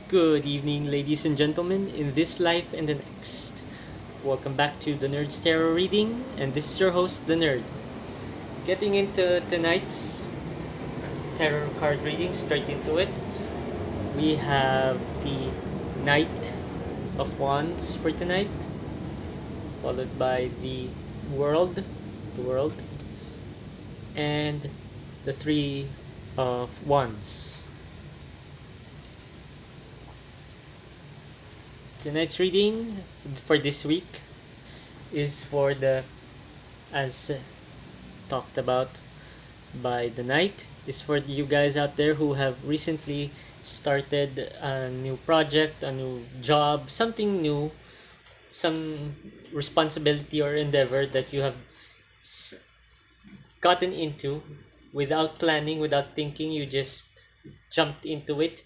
Good evening, ladies and gentlemen, in this life and the next. Welcome back to the Nerd's Tarot Reading, and this is your host, the Nerd. Getting into tonight's tarot card reading, straight into it, we have the Knight of Wands for tonight, followed by the World, and the Three of Wands. Tonight's reading for this week is for the, as talked about by the Knight, is for you guys out there who have recently started a new project, a new job, something new, some responsibility or endeavor that you have gotten into without planning, without thinking. You just jumped into it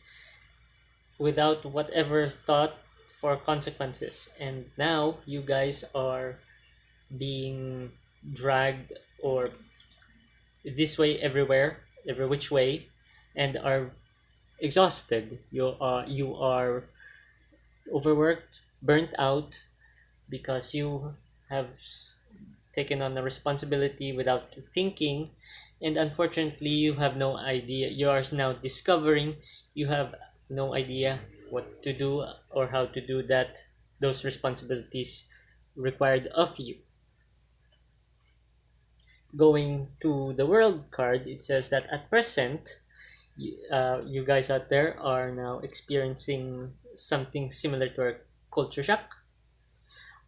without whatever thought for consequences, and now you guys are being dragged or this way everywhere, every which way, and are exhausted. You are overworked, burnt out, because you have taken on a responsibility without thinking, and unfortunately you have no idea. You are now discovering you have no idea what to do or how to do those responsibilities required of you. Going to the World card, it says that at present, you guys out there are now experiencing something similar to a culture shock,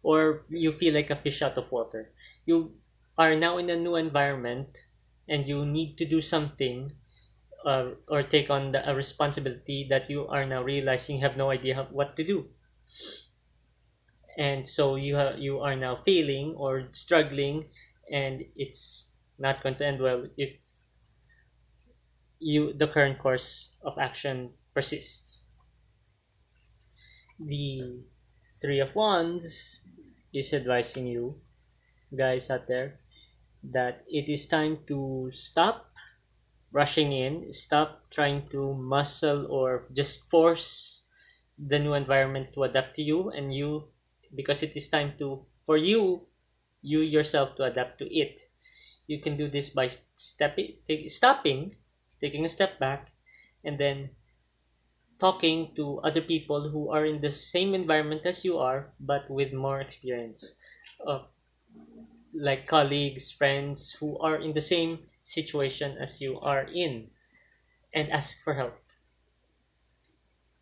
or you feel like a fish out of water. You are now in a new environment, and you need to do something, or take on a responsibility that you are now realizing you have no idea what to do. And so you are now failing or struggling, and it's not going to end well if the current course of action persists. The Three of Wands is advising you guys out there that it is time to stop rushing in, stop trying to muscle or just force the new environment to adapt to you, and you, because it is time to for you yourself to adapt to it. You can do this by stopping, taking a step back, and then talking to other people who are in the same environment as you are, but with more experience, uh, like colleagues, friends who are in the same situation as you are in, and ask for help.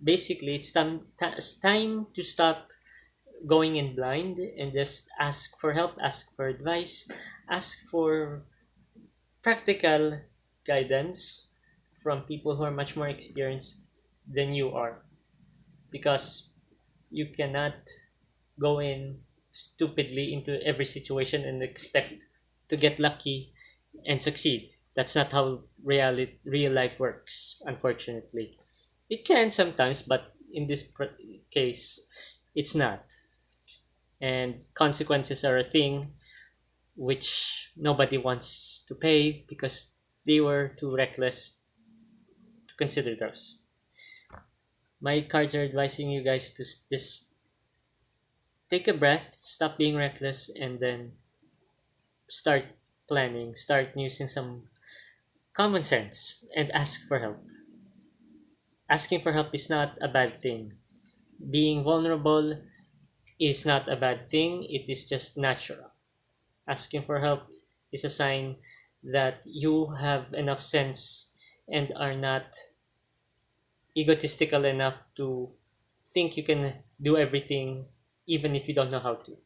Basically, it's time to stop going in blind and just ask for help, ask for advice, ask for practical guidance from people who are much more experienced than you are, because you cannot go in stupidly into every situation and expect to get lucky and succeed. That's not how real life works, unfortunately. It can sometimes, but in this case, it's not. And consequences are a thing which nobody wants to pay because they were too reckless to consider those. My cards are advising you guys to just take a breath, stop being reckless, and then start planning, start using some common sense, and ask for help. Asking for help is not a bad thing. Being vulnerable is not a bad thing, it is just natural. Asking for help is a sign that you have enough sense and are not egotistical enough to think you can do everything even if you don't know how to.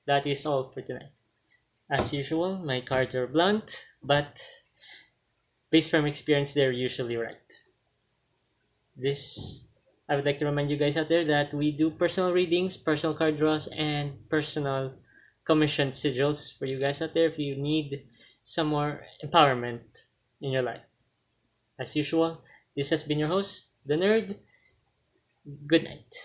That is all for tonight. As usual, my cards are blunt, but based from experience, they're usually right. This, I would like to remind you guys out there that we do personal readings, personal card draws, and personal commissioned sigils for you guys out there if you need some more empowerment in your life. As usual, this has been your host, the Nerd. Good night.